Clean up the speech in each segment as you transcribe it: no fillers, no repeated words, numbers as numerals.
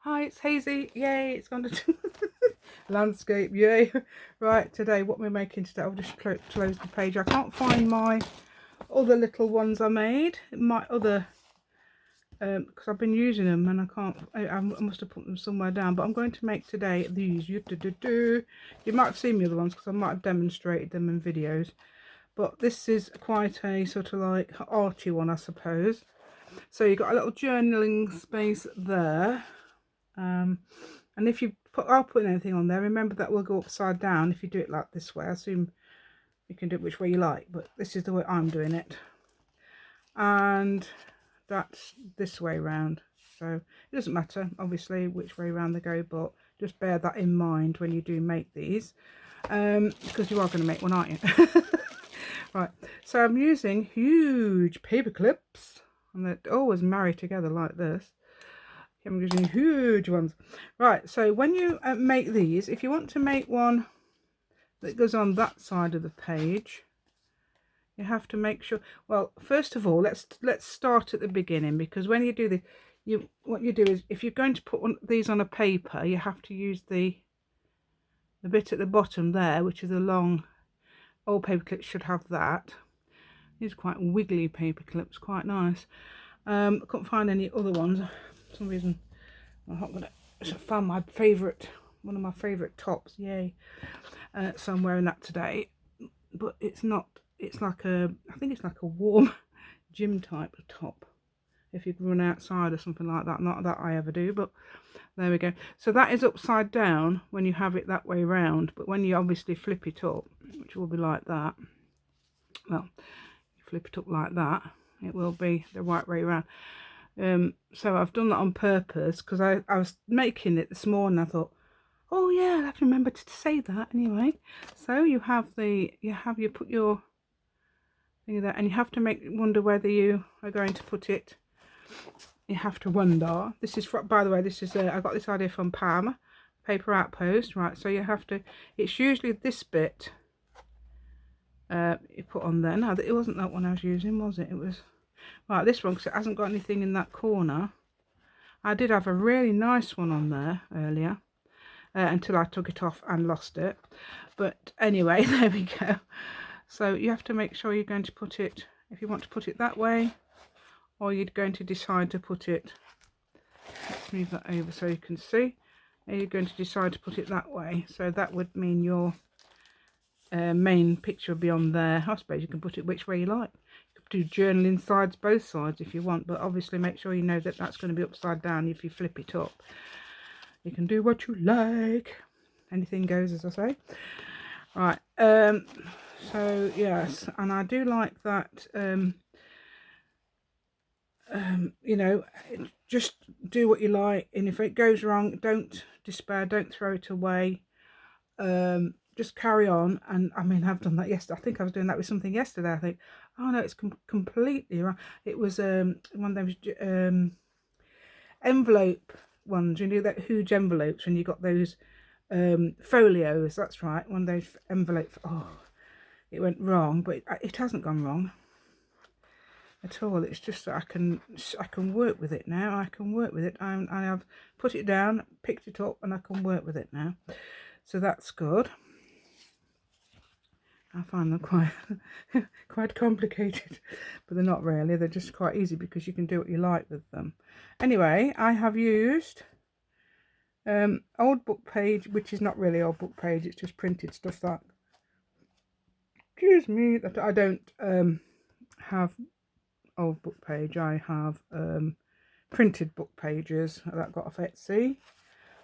Hi, it's Hazy. Yay, it's gone to landscape. Yay. Right, today, what we're making today, I'll just close the page. I can't find my other little ones I made. My other, because I've been using them and I can't, I must have put them somewhere down. But I'm going to make today these. You might have seen the other ones because I might have demonstrated them in videos. But this is quite a sort of like arty one, I suppose. So you've got a little journaling space there. And if you I'll put anything on there, remember that will go upside down if you do it like this way. I assume you can do it which way you like, but this is the way I'm doing it. And that's this way round. So it doesn't matter, obviously, which way round they go, but just bear that in mind when you do make these. Because you are going to make one, aren't you? Right, so I'm using huge paper clips. And they're always married together like this. I'm using huge ones. Right, so when you make these, if you want to make one that goes on that side of the page, you have to make sure, well, first of all, let's start at the beginning, because when you do this, what you do is, if you're going to put these on a paper, you have to use the bit at the bottom there, which is a long, old paper clips should have that. These are quite wiggly paper clips, quite nice. I couldn't find any other ones for some reason. I'm not gonna. I found my favourite, one of my favourite tops. Yay! So I'm wearing that today, but it's not. It's like a. I think it's like a warm gym type of top. If you run outside or something like that. Not that I ever do, but there we go. So that is upside down when you have it that way round. But when you obviously flip it up, which will be like that. Well, you flip it up like that, it will be the right way around. So I've done that on purpose because I was making it this morning. I thought, oh yeah, I have to remember to say that anyway. So you put your thing there, and you have to wonder whether you are going to put it. You have to wonder. This is by the way, this is I got this idea from Pam, Paper Outpost. Right, so you have to. It's usually this bit. You put on there. No, it wasn't that one I was using, was it? It was. Right, this one, because it hasn't got anything in that corner. I did have a really nice one on there earlier, until I took it off and lost it. But anyway, there we go. So you have to make sure you're going to put it, if you want to put it that way, or you're going to decide to put it, let's move that over so you can see, and you're going to decide to put it that way. So that would mean your main picture will be on there. I suppose you can put it which way you like. Do journaling sides, both sides if you want, but obviously make sure you know that that's going to be upside down if you flip it up. You can do what you like, anything goes, as I say. Right, so yes, and I do like that. You know, just do what you like, and if it goes wrong, don't despair, don't throw it away. Just carry on. And I mean, I've done that yesterday. I think I was doing that with something yesterday. I think, oh no, it's completely wrong. It was one of those envelope ones, you know, that huge envelopes when you got those folios. That's right, one of those envelopes. Oh, it went wrong, but it hasn't gone wrong at all. It's just that I can work with it now. I can work with it. I've put it down, picked it up, and I can work with it now. So that's good. I find them quite complicated, but they're not really. They're just quite easy because you can do what you like with them. Anyway, I have used old book page, which is not really old book page. It's just printed stuff that, excuse me, that I don't have old book page. I have printed book pages that I got off Etsy.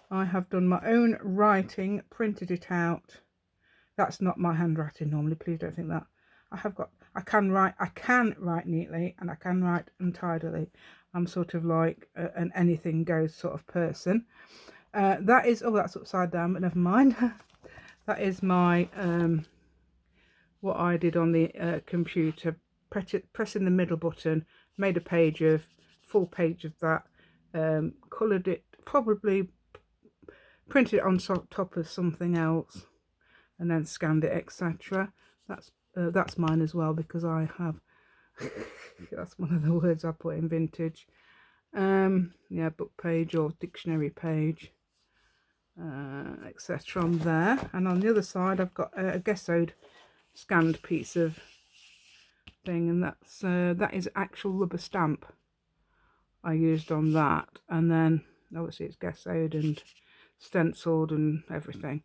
I have done my own writing, printed it out. That's not my handwriting normally, please don't think that. I can write neatly, and I can write untidily. I'm sort of like an anything goes sort of person. That is, oh, that's upside down, but never mind. That is my, what I did on the computer, pressing the middle button, made a full page of that, coloured it, probably printed it on top of something else, and then scanned it, etc. That's mine as well, because I have that's one of the words I put in vintage. Yeah, book page or dictionary page, etc. on there. And on the other side I've got a Gessoed scanned piece of thing, and that is actual rubber stamp I used on that. And then obviously it's Gessoed and stenciled and everything.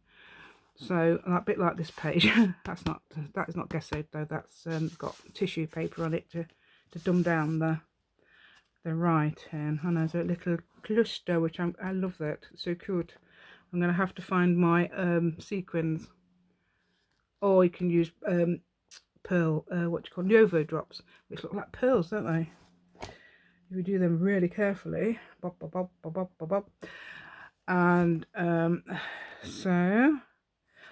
So a bit like this page. that is not Gessoed though. That's got tissue paper on it to dumb down the writing. And there's a little cluster, which I love that. It's so cute. I'm going to have to find my sequins, or you can use pearl, what you call Novo drops, which look like pearls, don't they? If you do them really carefully. Bop, bop, bop, bop, bop, bop, bop. And so,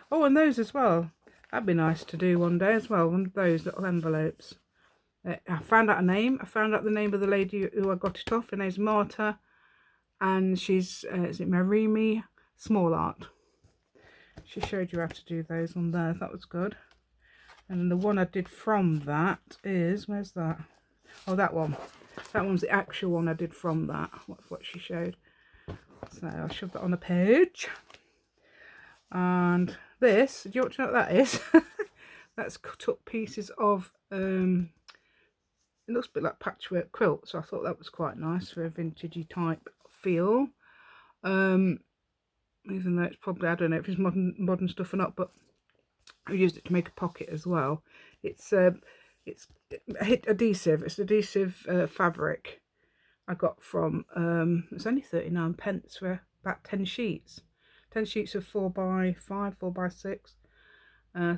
oh, and those as well. That'd be nice to do one day as well. One of those little envelopes. I found out a name. I found out the name of the lady who I got it off. Her name's Marta, and she's is it Marimi Small Art. She showed you how to do those on there. That was good. And then the one I did from that is, where's that? Oh, that one. That one's the actual one I did from that. What she showed. So I'll shove that on a page. And this, do you want to know what that is? That's cut up pieces of it looks a bit like patchwork quilt, so I thought that was quite nice for a vintagey type feel. Even though it's probably, I don't know if it's modern stuff or not, but I used it to make a pocket as well. It's adhesive. It's adhesive fabric I got from it's only 39p for about 10 sheets. 10 sheets of 4x5, 4x6,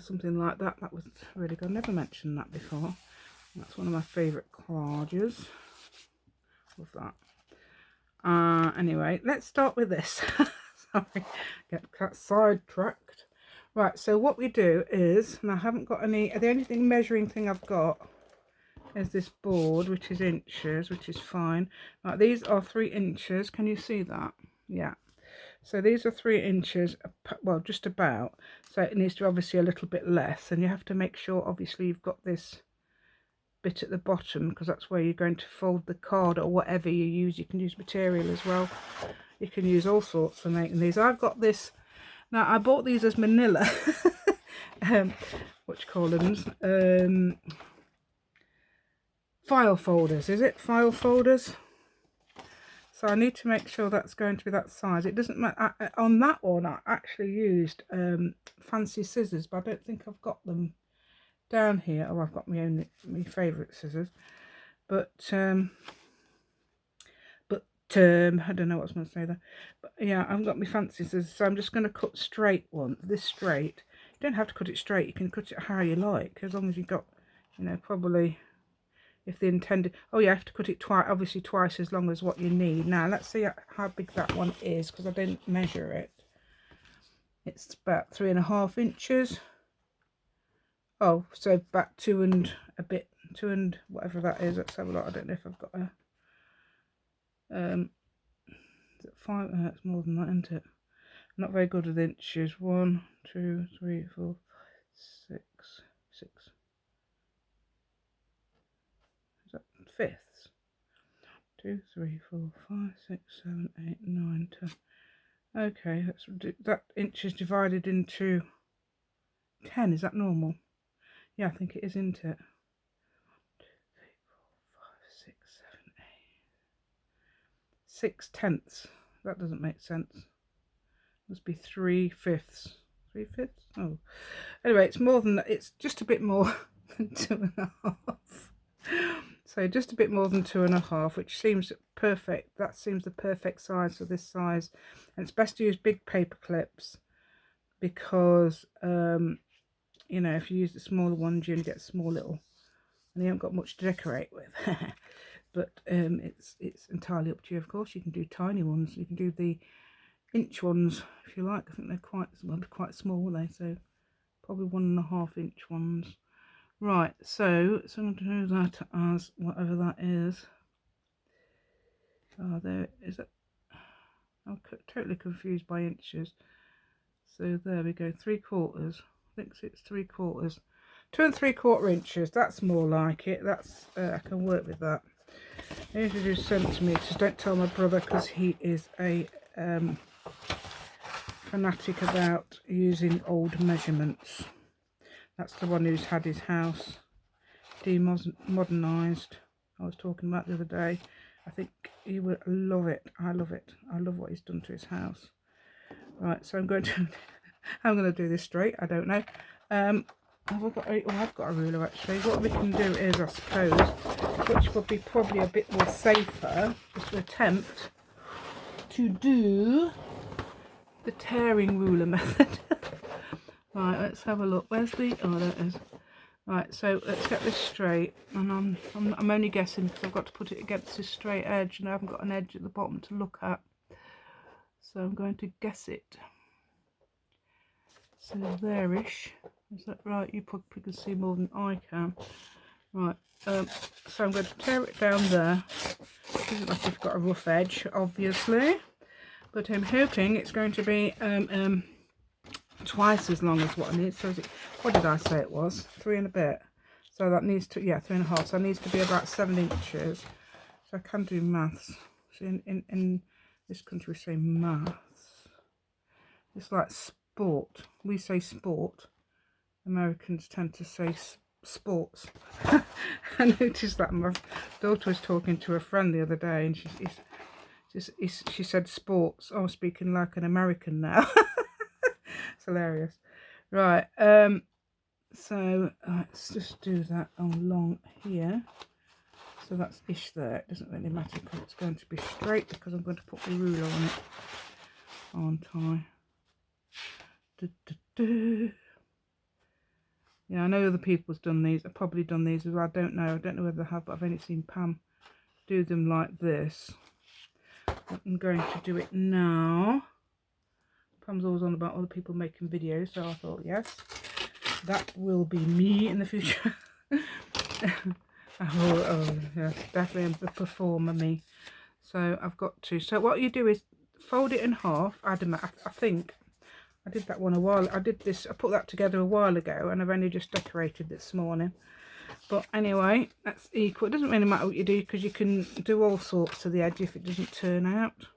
something like that. That was really good. I never mentioned that before. That's one of my favourite collages. Love that. Anyway, let's start with this. Sorry, get sidetracked. Right, so what we do is, and I haven't got any, the only measuring thing I've got is this board, which is inches, which is fine. Right, these are 3 inches. Can you see that? Yeah. So these are 3 inches, well, just about. So it needs to obviously a little bit less, and you have to make sure, obviously, you've got this bit at the bottom, because that's where you're going to fold the card or whatever you use. You can use material as well. You can use all sorts for making these. I've got this. Now, I bought these as manila. What you call them? File folders. Is it file folders? So I need to make sure that's going to be that size. It doesn't matter. On that one, I actually used fancy scissors, but I don't think I've got them down here. Oh, I've got my favourite scissors, but I don't know what I was going to say there, but yeah, I've got my fancy scissors, so I'm just going to cut straight one, this straight. You don't have to cut it straight, you can cut it how you like, as long as you've got, you know, probably, if the intended, oh, you have to cut it twice, obviously twice as long as what you need. Now let's see how big that one is, because I didn't measure it. It's about 3.5 inches. Oh, so about 2 and a bit, 2 and whatever that is. Let's have a look. I don't know if I've got a is it 5? It's more than that, isn't it? I'm not very good with inches. 1, 2, 3, 4, 5, 6. Is that fifths? 2, 3, 4, 5, 6, 7, 8, 9, 10. Okay, that inches divided into 10. Is that normal? Yeah, I think it is, isn't it? 6/10. That doesn't make sense. Must be 3/5. 3/5? Oh, anyway, it's more than that. It's just a bit more than 2.5. So just a bit more than 2.5, which seems perfect. That seems the perfect size for this size. And it's best to use big paper clips, because you know, if you use the smaller ones, you only get small little, and you haven't got much to decorate with. But it's entirely up to you. Of course, you can do tiny ones. You can do the inch ones if you like. I think they're quite small, aren't they? So probably 1.5 inch ones. Right. So I'm going to do that as whatever that is. Oh, there is it. I'm totally confused by inches. So there we go. 3/4. I think it's 3/4. 2 3/4 inches. That's more like it. That's I can work with that. I usually do centimetres. Don't tell my brother because he is a fanatic about using old measurements. That's the one who's had his house modernised. I was talking about the other day. I think he would love it. I love it. I love what he's done to his house. Right, so I'm going to do this straight. I don't know. I've got a ruler actually. What we can do is, I suppose, which would be probably a bit more safer, is to attempt to do the tearing ruler method. Right, let's have a look. Where's the? Oh, there it is. Right, so let's get this straight, and I'm only guessing because I've got to put it against this straight edge, and I haven't got an edge at the bottom to look at. So I'm going to guess it. So there-ish. Is that right? You probably can see more than I can. Right, so I'm going to tear it down there. It isn't like it's got a rough edge, obviously, but I'm hoping it's going to be twice as long as what I need. So what did I say it was? 3 and a bit. So that needs to, yeah, 3.5. So it needs to be about 7 inches. So I can do maths. So in this country we say maths. It's like sport. We say sport. Americans tend to say sports. I noticed that my daughter was talking to a friend the other day, and she said sports. Oh, speaking like an American now. It's hilarious. Right, so let's just do that along here. So that's ish there. It doesn't really matter because it's going to be straight, because I'm going to put the ruler on it, aren't I? Yeah, I know other people's done these. I've probably done these as well. I don't know whether they have, but I've only seen Pam do them like this. I'm going to do it now. Pam's always on about other people making videos, so I thought, yes, that will be me in the future. Oh, yes, definitely the performer, me. So I've got to. So what you do is fold it in half. I think I did that one a while. I put that together a while ago, and I've only just decorated this morning. But anyway, that's equal. It doesn't really matter what you do, because you can do all sorts to the edge if it doesn't turn out.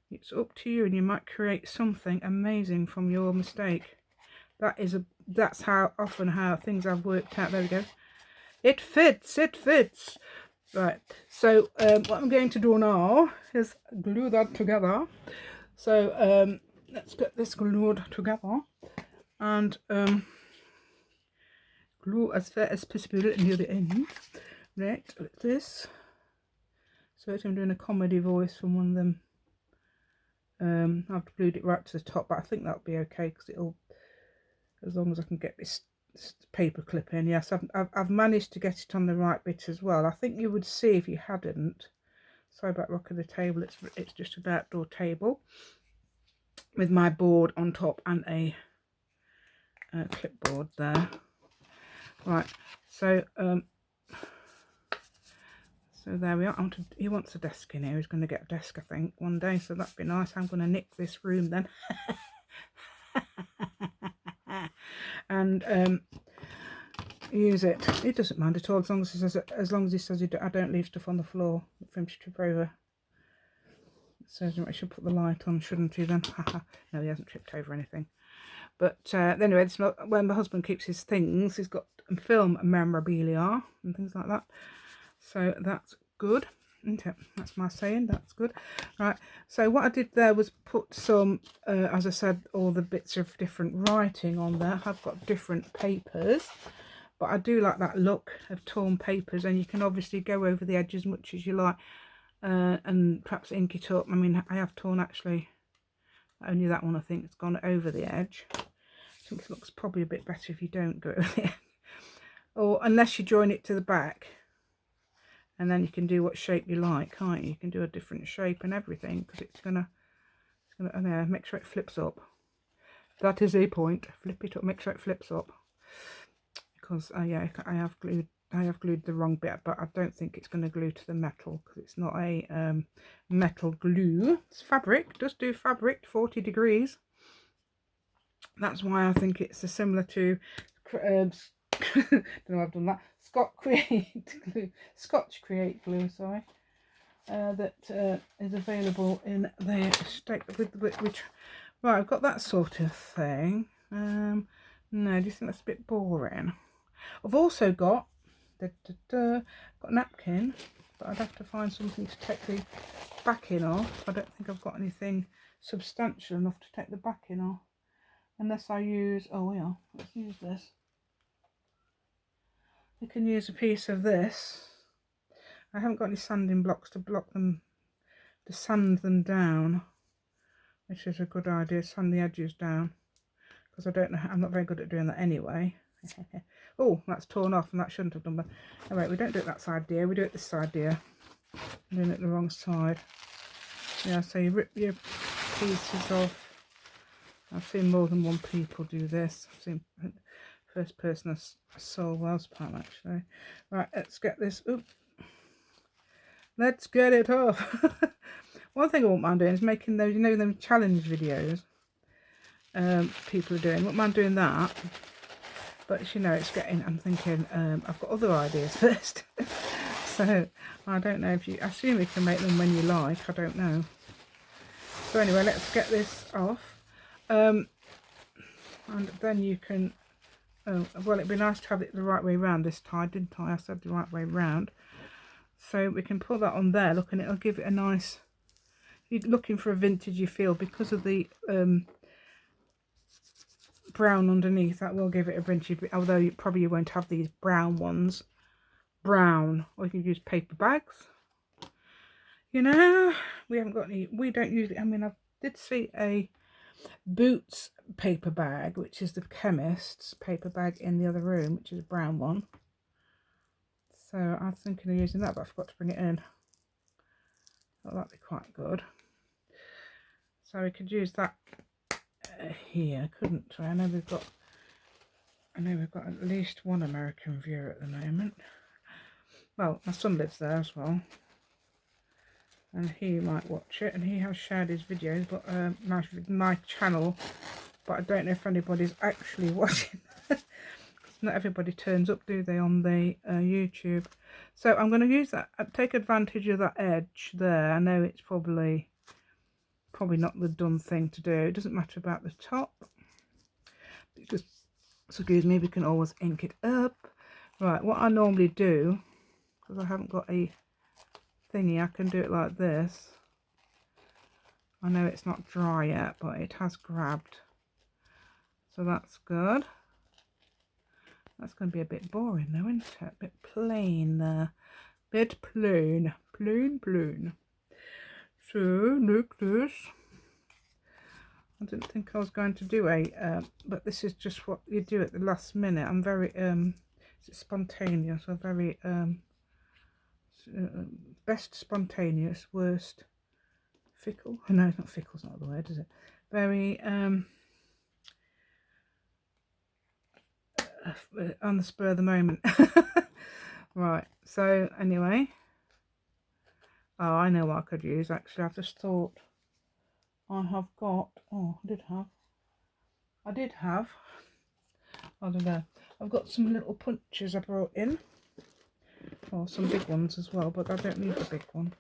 It's up to you, and you might create something amazing from your mistake. That's how things have worked out. There we go. It fits. Right. So what I'm going to do now is glue that together. So let's get this glued together, and glue as far as possible near the end. Right, like this. So I'm doing a comedy voice from one of them. I've glued it right to the top, but I think that'll be okay, because it'll, as long as I can get this paper clip in. Yes, I've managed to get it on the right bit as well. I think you would see if you hadn't. Sorry about rocking the table. It's just an outdoor table with my board on top and a clipboard there. Right, so so there we are. He wants a desk in here. He's going to get a desk, I think, one day, so that'd be nice. I'm going to nick this room then. And use it. He doesn't mind at all, as long as he says I don't leave stuff on the floor for him to trip over. So I should put the light on, shouldn't he then? No, he hasn't tripped over anything. But anyway, it's not, when my husband keeps his things, he's got film memorabilia and things like that. So that's good, isn't it? That's my saying, that's good. Right, so what I did there was put some, as I said, all the bits of different writing on there. I've got different papers, but I do like that look of torn papers, and you can obviously go over the edge as much as you like, and perhaps ink it up. I mean, I have torn actually, only that one I think has gone over the edge. I think it looks probably a bit better if you don't go over the edge, or unless you join it to the back. And then you can do what shape you like, can't you? You can do a different shape and everything, because it's gonna make sure it flips up. That is a point. Flip it up, make sure it flips up. Because yeah, I have glued the wrong bit, but I don't think it's going to glue to the metal, because it's not a metal glue. It's fabric. It does do fabric, 40 degrees. That's why I think it's similar to don't know why I've done that. Scotch Create glue, sorry. that is available in the state with which. Right, I've got that sort of thing. No, do you think that's a bit boring? I've also got got a napkin, but I'd have to find something to take the backing off. I don't think I've got anything substantial enough to take the backing off, unless I use, oh yeah, let's use this. You can use a piece of this. I haven't got any sanding blocks to block them, to sand them down, which is a good idea. Sand the edges down, because I don't know, I'm not very good at doing that anyway. Oh, that's torn off, and that shouldn't have done that. Anyway, we don't do it that side, dear. We do it this side, dear. I'm doing it the wrong side. Yeah, so you rip your pieces off. I've seen more than one people do this. I've seen first person I saw Wells Palm actually. Right, let's get this. Oop. Let's get it off. One thing I won't mind doing is making those, you know, them challenge videos people are doing. I won't mind doing that. But you know, it's getting, I'm thinking, I've got other ideas first. So I don't know if you, I assume you can make them when you like, I don't know. So anyway, let's get this off. And then you can, oh, well, it'd be nice to have it the right way round this time, didn't I? I said the right way round. So we can put that on there, look, and it'll give it a nice, if you're looking for a vintagey feel, because of the brown underneath, that will give it a vintagey, although you probably won't have these brown ones. Brown, or you can use paper bags. You know, we haven't got any, we don't use it. I mean, I did see a Boots paper bag, which is the chemist's paper bag in the other room, which is a brown one. So I was thinking of using that, but I forgot to bring it in. Oh, that'd be quite good. So we could use that here, couldn't we? I know we've got at least one American viewer at the moment. Well, my son lives there as well, and he might watch it, and he has shared his videos, but my channel, but I don't know if anybody's actually watching. Not everybody turns up, do they, on the YouTube? So I'm going to use that, take advantage of that edge there. I know it's probably not the done thing to do. It doesn't matter about the top, because, excuse me, we can always ink it up. Right, what I normally do, because I haven't got a thingy, I can do it like this. I know it's not dry yet, but it has grabbed, so that's good. That's going to be a bit boring though, isn't it? A bit plain there. Bit plain. Plain. So, look this. I didn't think I was going to do a, but this is just what you do at the last minute. I'm very, it's spontaneous, or very, best spontaneous, worst fickle. No, it's not fickle's not the word, is it? Very, on the spur of the moment. Right, so anyway, oh, I know what I could use actually. I've just thought I have got, oh, I did have, I don't know, I've got some little punches I brought in, or some big ones as well, but I don't need the big one.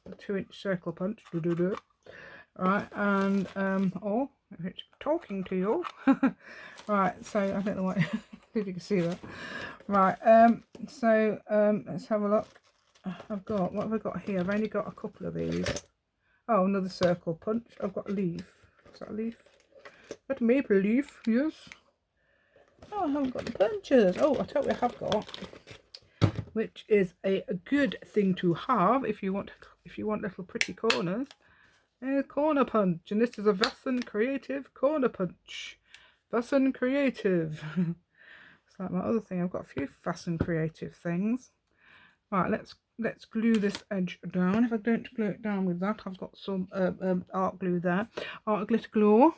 A 2-inch circle punch, right, and oh, it's talking to you. Right, so I don't know what if you can see that. Right, so let's have a look. I've got, what have I got here? I've only got a couple of these. Oh, another circle punch. I've got a leaf. Is that a leaf? That maple leaf, yes. Oh, I haven't got the punches. Oh, I tell you what I have got, which is a good thing to have if you want little pretty corners. A corner punch, and this is a Vasson Creative corner punch. Vasson Creative. It's like my other thing. I've got a few Vasson Creative things. Right, let's glue this edge down. If I don't glue it down with that, I've got some art glue there. Art glitter glue.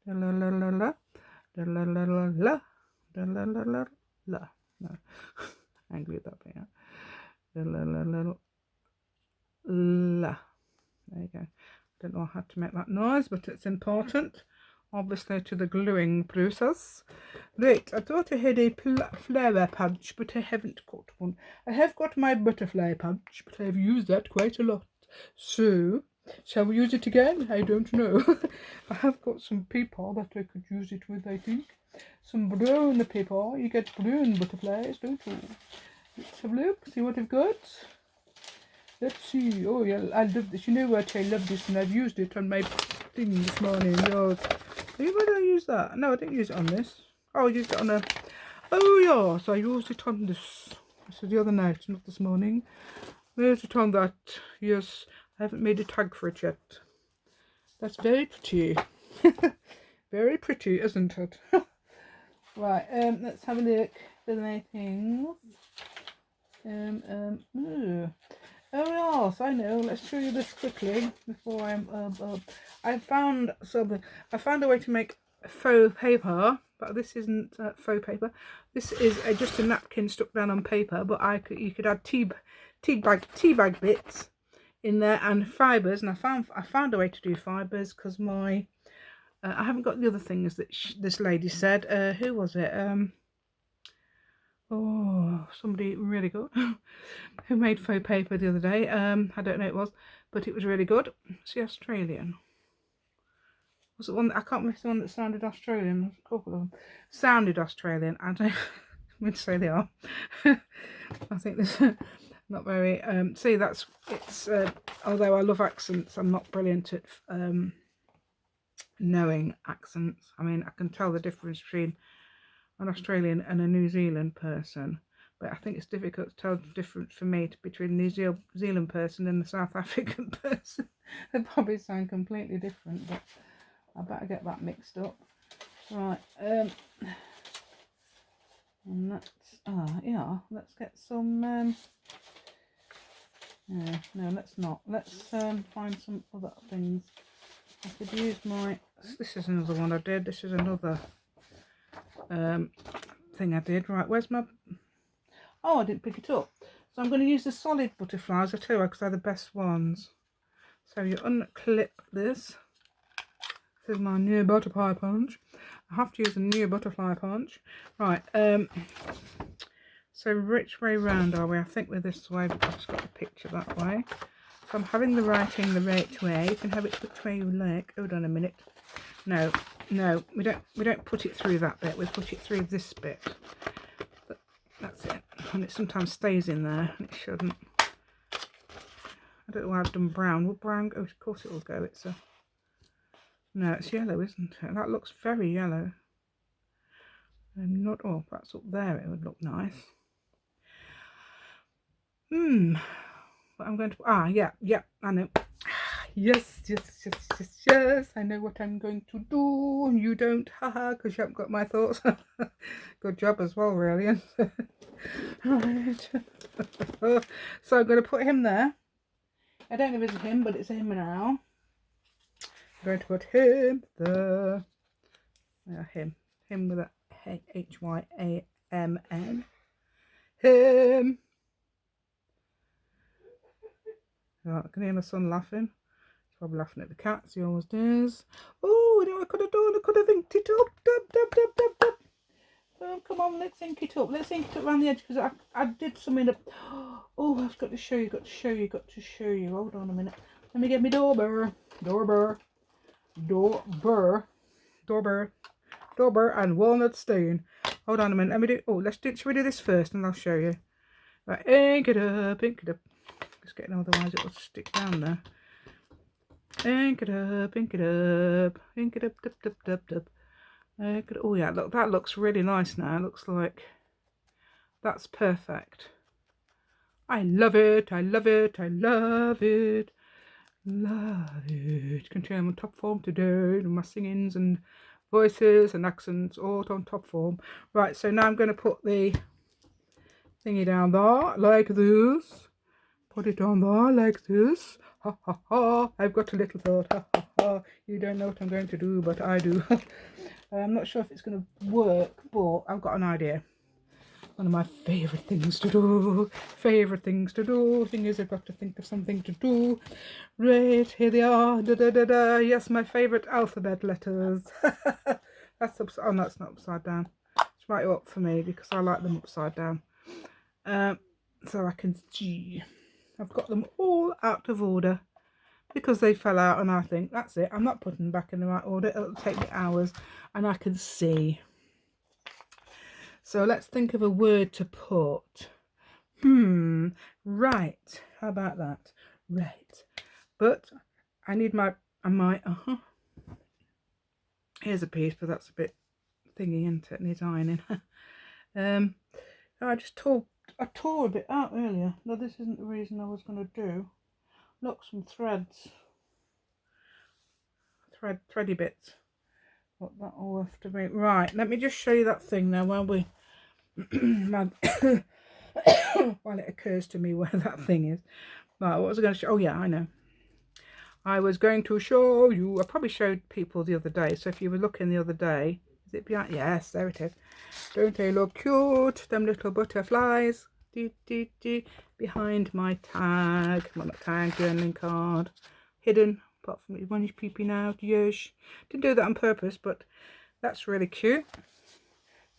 La la la la la la la la la la la la la. No, I ain't glued that bit out. La la la la la. There you go. Don't know how to make that noise, but it's important. obviously to the gluing process. Right, I thought I had a flower punch, but I haven't got one. I have got my butterfly punch, but I've used that quite a lot. So, shall we use it again? I don't know. I have got some paper that I could use it with, I think. Some brown paper. You get brown butterflies, don't you? Let's have a look, see what I've got. Let's see. Oh yeah, I love this. You know what? I love this, and I've used it on my thing this morning. Oh, where did I use that? No, I didn't use it on this. Oh, I used it on a... Oh yes, I used it on this. This was the other night, not this morning. I used it on that. Yes, I haven't made a tag for it yet. That's very pretty. Very pretty, isn't it? Right, let's have a look for my things. Ooh. Oh yes, I know. Let's show you this quickly before I found something. I found a way to make faux paper, but this isn't faux paper. This is just a napkin stuck down on paper, but you could add tea bag bits in there and fibres. And I found a way to do fibres because my I haven't got the other things that this lady said. Who was it? Oh, somebody really good who made faux paper the other day. I don't know who it was, but it was really good. It's the Australian. Was it one that, I can't remember the one that sounded Australian. There's a couple of them. Sounded Australian. I don't mean to say they are. I think this not very see it's although I love accents, I'm not brilliant at knowing accents. I mean, I can tell the difference between an Australian and a New Zealand person, but I think it's difficult to tell the difference for me between a New Zealand person and the South African person. They probably sound completely different, but I better get that mixed up. Right, and that's yeah, let's get some no, let's not. Let's find some other things. I could use my... This is another one I did. This is another thing I did. Right, where's my... Oh, I didn't pick it up. So I'm going to use the solid butterflies, I tell you, because they're the best ones. So you unclip this. This is my new butterfly punch. I have to use a new butterfly punch. Right, so which way round are we? I think we're this way, but I've just got the picture that way. So I'm having the writing the right way. You can have it which way you like. Hold on a minute. No, we don't put it through that bit. We put it through this bit. But that's it. And it sometimes stays in there, and it shouldn't. I don't know why I've done brown. Will brown go? Of course it will go. It's a... No, it's yellow, isn't it? That looks very yellow. Not... Oh, that's up there. It would look nice. But I'm going to... yeah, I know. Yes, I know what I'm going to do. You don't, haha, because you haven't got my thoughts. Good job as well, really. Right. So I'm going to put him there. I don't know if it's him, but it's him now. I'm going to put him there. Yeah, him with a H-Y-A-M-N. Him. Right, I can hear my son laughing. He's probably laughing at the cats, he always does. Oh, you know what I could have done? I could have inked it up. Dub. Oh, come on, let's ink it up. Let's ink it up around the edge, because I did something up. Oh, I've got to show you, Hold on a minute. Let me get me doorbur, and walnut stain. Hold on a minute. Let me do... Oh, should we do this first, and I'll show you. Right, ink it up. Just getting, otherwise it will stick down there. Ink it up. Dub. Oh yeah, look, that looks really nice now. It looks like that's perfect. I love it. Continue on top form today. My singings and voices and accents all on top form. Right, so now I'm going to put the thingy down there like this. Put it on there like this. Ha ha ha. I've got a little thought. Ha ha ha. You don't know what I'm going to do, but I do. I'm not sure if it's going to work, but I've got an idea. One of my favourite things to do. Favourite things to do. Thing is, I've got to think of something to do. Right, here they are. Da da da da. Yes, my favourite alphabet letters. That's upside. Oh no, it's not upside down. It's right up for me because I like them upside down. So I can see. I've got them all out of order because they fell out, and I think that's it. I'm not putting them back in the right order. It'll take me hours, and I can see. So let's think of a word to put. Right. How about that? Right. But I need my here's a piece, but that's a bit thingy, isn't it? Needs ironing. I tore a bit out earlier. No, this isn't the reason I was going to do. Look, some threads. Thready bits. Got that all after me. Right, let me just show you that thing now while we while it occurs to me where that thing is. Right, what was I going to show? Oh yeah, I know. I was going to show you. I probably showed people the other day. So if you were looking the other day, is it behind? Yes, there it is. Don't they look cute? Them little butterflies. Behind my tag. Well, not tag, journaling card. Hidden. Apart from one is peeping out. Yes. Didn't do that on purpose, but that's really cute.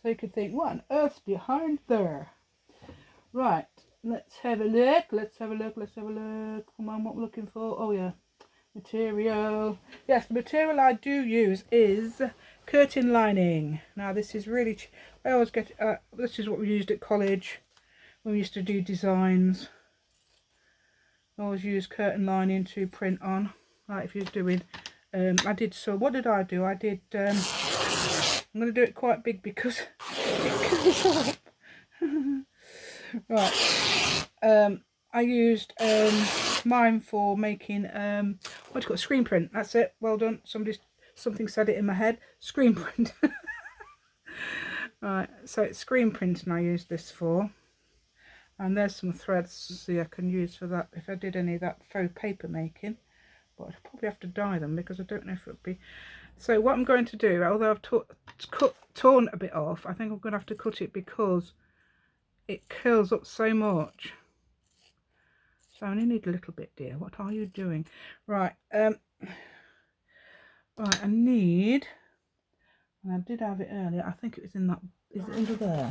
So you could think, what on earth's behind there? Right. Let's have a look. Let's have a look. Come on, what we're looking for. Oh yeah. Material. Yes, the material I do use is curtain lining. Now this is really I always get this is what we used at college when we used to do designs. I always use curtain lining to print on, like if you're doing I did, so what did I do? I did I'm going to do it quite big because it comes up. Right. I used mine for making what do you call it? Screen print. That's it. Well done. Something said it in my head. Screen print. Right. So it's screen printing I use this for. And there's some threads see I can use for that if I did any of that faux paper making. But I'd probably have to dye them because I don't know if it would be. So what I'm going to do, although I've torn a bit off, I think I'm going to have to cut it because it curls up so much. So I only need a little bit, dear. What are you doing? Right. Right, I need, and I did have it earlier. I think it was in that, is it under there?